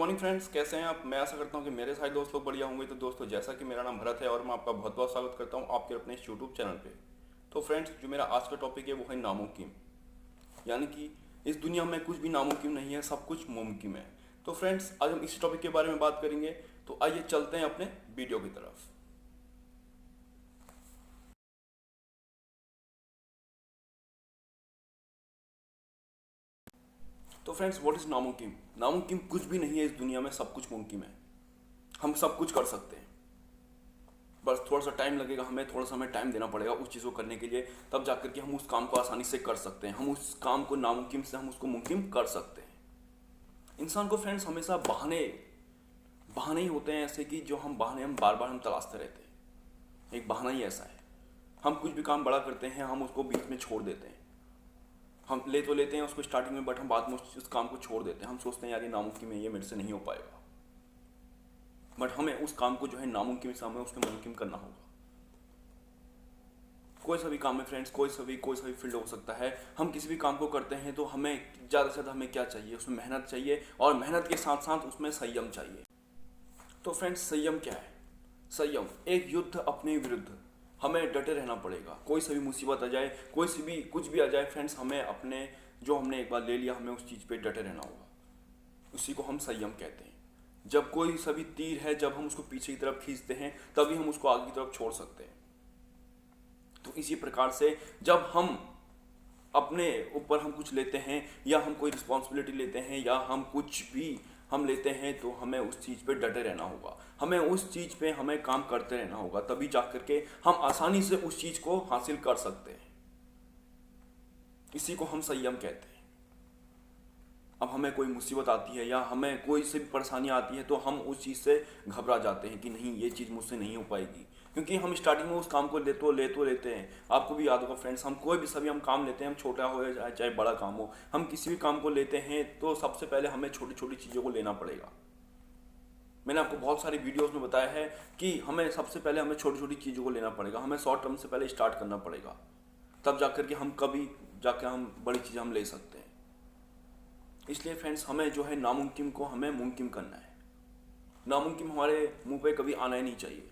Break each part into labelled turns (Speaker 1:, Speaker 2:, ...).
Speaker 1: Morning friends, कैसे हैं आप। मैं आशा करता हूं कि मेरे सारे दोस्त लोग बढ़िया होंगे। तो दोस्तों, जैसा कि मेरा नाम भरत है और मैं आपका बहुत बहुत स्वागत करता हूं आपके अपने इस यूट्यूब चैनल पे। तो फ्रेंड्स, जो मेरा आज का टॉपिक है वो है नामुमकिन। यानी कि इस दुनिया में कुछ भी नामुमकिन नहीं है, सब कुछ मुमकिन है। तो फ्रेंड्स, आज हम इस टॉपिक के बारे में बात करेंगे। तो आइए चलते हैं अपने वीडियो की तरफ। तो फ्रेंड्स, व्हाट इज नामुमकिन। नामुमकिन कुछ भी नहीं है इस दुनिया में, सब कुछ मुमकिन है। हम सब कुछ कर सकते हैं, बस थोड़ा सा टाइम लगेगा। हमें टाइम देना पड़ेगा उस चीज़ को करने के लिए, तब जाकर के हम उस काम को आसानी से कर सकते हैं। हम उस काम को नामुमकिन से हम उसको मुमकिन कर सकते हैं। इंसान को फ्रेंड्स हमेशा बहाने बहाने ही होते हैं ऐसे, कि जो हम बार बार तलाशते रहते हैं। एक बहाना ही ऐसा है, हम कुछ भी काम बड़ा करते हैं, हम उसको बीच में छोड़ देते हैं। हम ले तो लेते हैं उसको स्टार्टिंग में, बट हम बाद में उस काम को छोड़ देते हैं। हम सोचते हैं यार ये नामुमकिन है, ये मेरे से नहीं हो पाएगा। बट हमें उस काम को जो है नामुमकिन से हमें उसको मुमकिन करना होगा। कोई सा भी काम है फ्रेंड्स, कोई सा भी फील्ड हो सकता है। हम किसी भी काम को करते हैं तो हमें ज़्यादा से ज़्यादा हमें क्या चाहिए, उसमें मेहनत चाहिए, और मेहनत के साथ साथ उसमें संयम चाहिए। तो फ्रेंड्स, संयम क्या है। संयम एक युद्ध अपने विरुद्ध। हमें डटे रहना पड़ेगा। कोई सी भी मुसीबत आ जाए, कोई सी भी कुछ भी आ जाए फ्रेंड्स, हमें अपने जो हमने एक बार ले लिया, हमें उस चीज़ पे डटे रहना होगा। उसी को हम संयम कहते हैं। जब कोई सभी तीर है, जब हम उसको पीछे की तरफ खींचते हैं, तभी हम उसको आगे की तरफ छोड़ सकते हैं। तो इसी प्रकार से जब हम अपने ऊपर हम कुछ लेते हैं, या हम कोई रिस्पॉन्सिबिलिटी लेते हैं, या हम कुछ भी हम लेते हैं, तो हमें उस चीज़ पे डटे रहना होगा। हमें उस चीज़ पे हमें काम करते रहना होगा, तभी जाकर के हम आसानी से उस चीज़ को हासिल कर सकते हैं। इसी को हम संयम कहते हैं। अब हमें कोई मुसीबत आती है या हमें कोई सी भी परेशानी आती है, तो हम उस चीज़ से घबरा जाते हैं कि नहीं, ये चीज़ मुझसे नहीं हो पाएगी। क्योंकि हम स्टार्टिंग में उस काम को लेते हैं। आपको भी याद होगा फ्रेंड्स, हम कोई भी सभी हम काम लेते हैं, हम छोटा हो या चाहे बड़ा काम हो, हम किसी भी काम को लेते हैं तो सबसे पहले हमें छोटी छोटी चीज़ों को लेना पड़ेगा। मैंने आपको बहुत सारी वीडियोस में बताया है कि हमें सबसे पहले हमें छोटी छोटी चीज़ों को लेना पड़ेगा। हमें शॉर्ट टर्म से पहले स्टार्ट करना पड़ेगा, तब जाकर के हम कभी जाकर हम बड़ी चीज़ हम ले सकते हैं। इसलिए फ्रेंड्स, हमें जो है नामुमकिन को हमें मुमकिन करना है। नामुमकिन हमारे मुंह पे कभी आना ही नहीं चाहिए।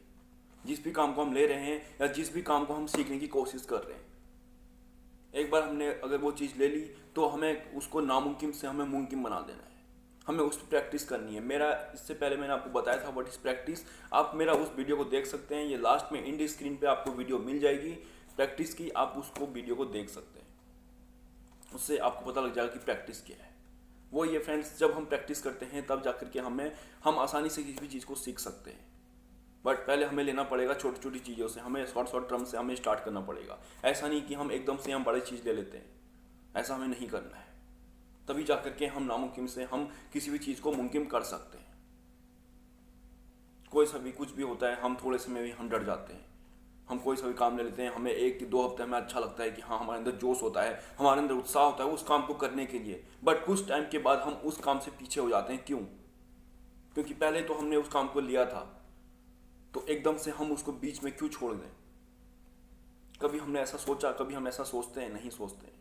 Speaker 1: जिस भी काम को हम ले रहे हैं, या जिस भी काम को हम सीखने की कोशिश कर रहे हैं, एक बार हमने अगर वो चीज़ ले ली, तो हमें उसको नामुमकिन से हमें मुमकिन बना देना है। हमें उस पर प्रैक्टिस करनी है। मेरा इससे पहले मैंने आपको बताया था व्हाट इज प्रैक्टिस। आप मेरा उस वीडियो को देख सकते हैं। ये लास्ट में इंड स्क्रीन पे आपको वीडियो मिल जाएगी प्रैक्टिस की। आप उसको वीडियो को देख सकते हैं, उससे आपको पता लग जाएगा कि प्रैक्टिस क्या है। वो ये फ्रेंड्स, जब हम प्रैक्टिस करते हैं तब जाकर के हम आसानी से किसी भी चीज़ को सीख सकते हैं। बट पहले हमें लेना पड़ेगा छोटी छोटी चीज़ों से। हमें शॉर्ट टर्म से हमें स्टार्ट करना पड़ेगा। ऐसा नहीं कि हम एकदम से हम बड़ी चीज़ ले लेते हैं, ऐसा हमें नहीं करना है। तभी जाकर के हम नामुमकिन से हम किसी भी चीज़ को मुमकिन कर सकते हैं। कोई सा भी कुछ भी होता है, हम थोड़े से में भी हम डर जाते हैं। हम कोई सा भी काम ले लेते हैं, हमें 1 कि 2 हफ्ते में अच्छा लगता है कि हाँ, हमारे अंदर जोश होता है, हमारे अंदर उत्साह होता है उस काम को करने के लिए। बट कुछ टाइम के बाद हम उस काम से पीछे हो जाते हैं। क्यों? क्योंकि पहले तो हमने उस काम को लिया था, तो एकदम से हम उसको बीच में क्यों छोड़ दें। कभी हमने ऐसा सोचा? कभी हम ऐसा सोचते हैं? नहीं सोचते हैं।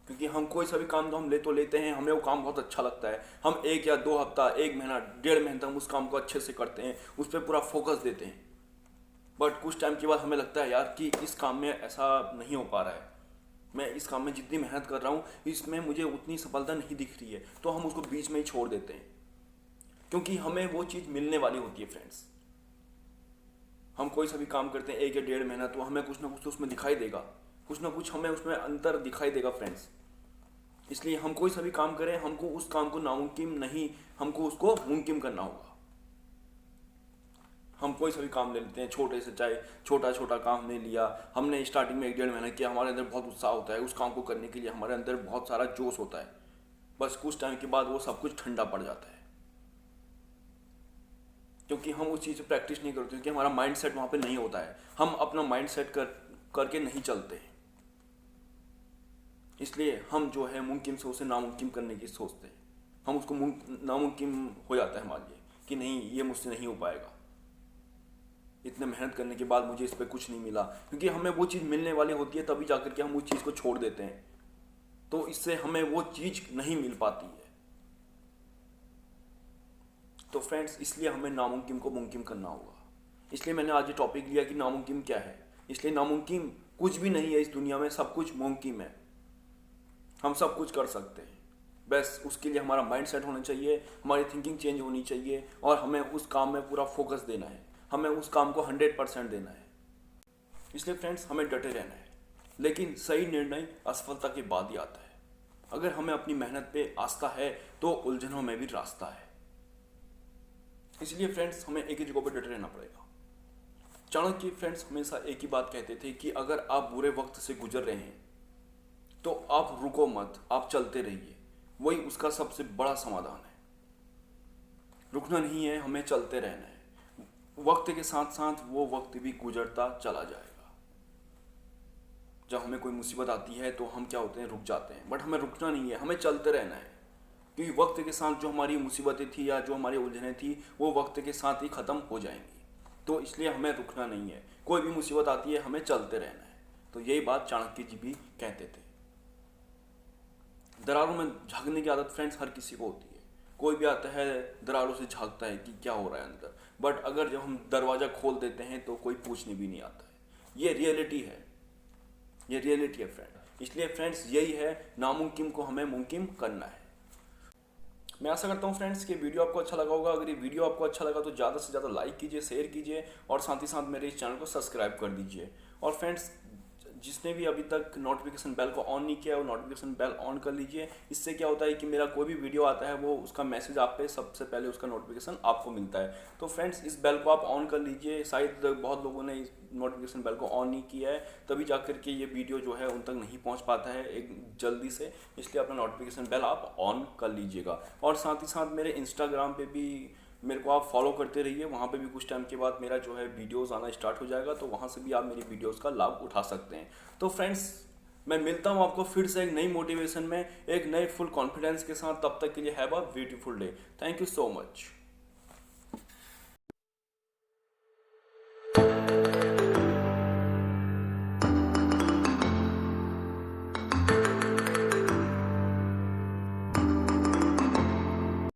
Speaker 1: क्योंकि हम कोई सा भी काम तो हम ले तो लेते हैं, हमें वो काम बहुत अच्छा लगता है। हम 1 या 2 हफ्ता, 1 महीना, 1.5 महीने तक हम उस काम को अच्छे से करते हैं, उस पर पूरा फोकस देते हैं। बट कुछ टाइम के बाद हमें लगता है यार कि इस काम में ऐसा नहीं हो पा रहा है। मैं इस काम में जितनी मेहनत कर रहा हूँ, इसमें मुझे उतनी सफलता नहीं दिख रही है, तो हम उसको बीच में ही छोड़ देते हैं। क्योंकि हमें वो चीज़ मिलने वाली होती है फ्रेंड्स। हम कोई सा भी काम करते हैं 1 या 1.5 महीना, तो हमें कुछ ना कुछ तो उसमें दिखाई देगा, कुछ ना कुछ हमें उसमें अंतर दिखाई देगा फ्रेंड्स। इसलिए हम कोई सा भी काम करें, हमको उस काम को नामुमकिन नहीं, हमको उसको मुमकिन करना होगा। हम कोई सा भी काम ले लेते हैं, छोटे से चाहे छोटा छोटा काम हमने लिया, हमने स्टार्टिंग में 1 डेढ़ महीना किया, हमारे अंदर बहुत उत्साह होता है उस काम को करने के लिए, हमारे अंदर बहुत सारा जोश होता है। बस कुछ टाइम के बाद वो सब कुछ ठंडा पड़ जाता है, क्योंकि हम उस चीज़ से प्रैक्टिस नहीं करते, क्योंकि हमारा माइंड सेट वहाँ पर नहीं होता है। हम अपना माइंड सेट करके नहीं चलते। इसलिए हम जो है मुमकिन से उसे नामुमकिन करने की सोचते हैं। हम उसको नामुमकिन हो जाता है हमारे लिए कि नहीं, ये मुझसे नहीं हो पाएगा, इतने मेहनत करने के बाद मुझे इस पर कुछ नहीं मिला। क्योंकि हमें वो चीज़ मिलने वाली होती है, तभी जाकर के हम उस चीज़ को छोड़ देते हैं, तो इससे हमें वो चीज़ नहीं मिल पाती है। तो फ्रेंड्स इसलिए हमें नामुमकिन को मुमकिन करना होगा। इसलिए मैंने आज ये टॉपिक लिया कि नामुमकिन क्या है। इसलिए नामुमकिन कुछ भी नहीं है इस दुनिया में, सब कुछ मुमकिन है। हम सब कुछ कर सकते हैं, बस उसके लिए हमारा माइंड सेट होना चाहिए, हमारी थिंकिंग चेंज होनी चाहिए और हमें उस काम में पूरा फोकस देना है, हमें उस काम को 100% देना है। इसलिए फ्रेंड्स हमें डटे रहना है, लेकिन सही निर्णय असफलता के बाद ही आता है। अगर हमें अपनी मेहनत पे आस्था है तो उलझनों में भी रास्ता है। इसलिए फ्रेंड्स हमें एक ही जगह पर डटे रहना पड़ेगा। चाणक्य फ्रेंड्स हमेशा एक ही बात कहते थे कि अगर आप बुरे वक्त से गुजर रहे हैं तो आप रुको मत, आप चलते रहिए, वही उसका सबसे बड़ा समाधान है। रुकना नहीं है, हमें चलते रहना है। वक्त के साथ साथ वो वक्त भी गुजरता चला जाएगा। जब हमें कोई मुसीबत आती है तो हम क्या होते हैं, रुक जाते हैं, बट हमें रुकना नहीं है, हमें चलते रहना है। क्योंकि वक्त के साथ जो हमारी मुसीबतें थी या जो हमारी उलझनें थी वो वक्त के साथ ही ख़त्म हो जाएंगी। तो इसलिए हमें रुकना नहीं है, कोई भी मुसीबत आती है हमें चलते रहना है। तो यही बात चाणक्य जी भी कहते थे। दरारों में झांकने की आदत फ्रेंड्स हर किसी को होती है। कोई भी आता है दरारों से झांकता है कि क्या हो रहा है अंदर, बट अगर जब हम दरवाज़ा खोल देते हैं तो कोई पूछने भी नहीं आता है। ये रियलिटी है, ये रियलिटी है फ्रेंड। इसलिए फ्रेंड्स यही है, नामुमकिन को हमें मुमकिन करना है। मैं आशा करता हूँ फ्रेंड्स कि वीडियो आपको अच्छा लगा होगा। अगर ये वीडियो आपको अच्छा लगा तो ज़्यादा से ज़्यादा लाइक कीजिए, शेयर कीजिए और साथ ही साथ मेरे इस चैनल को सब्सक्राइब कर दीजिए। और फ्रेंड्स जिसने भी अभी तक नोटिफिकेशन बेल को ऑन नहीं किया वो नोटिफिकेशन बेल ऑन कर लीजिए। इससे क्या होता है कि मेरा कोई भी वीडियो आता है वो उसका मैसेज आप पे सबसे पहले उसका नोटिफिकेशन आपको मिलता है। तो फ्रेंड्स इस बेल को आप ऑन कर लीजिए। शायद बहुत लोगों ने इस नोटिफिकेशन बेल को ऑन नहीं किया है, तभी जाकर के ये वीडियो जो है उन तक नहीं पहुंच पाता है एक जल्दी से। इसलिए अपना नोटिफिकेशन बेल आप ऑन कर लीजिएगा। और साथ ही साथ मेरे इंस्टाग्राम पे भी मेरे को आप फॉलो करते रहिए। वहाँ पे भी कुछ टाइम के बाद मेरा जो है वीडियोस आना स्टार्ट हो जाएगा, तो वहाँ से भी आप मेरी वीडियोस का लाभ उठा सकते हैं। तो फ्रेंड्स मैं मिलता हूँ आपको फिर से एक नई मोटिवेशन में, एक नए फुल कॉन्फिडेंस के साथ। तब तक के लिए have a beautiful day. Thank you so much.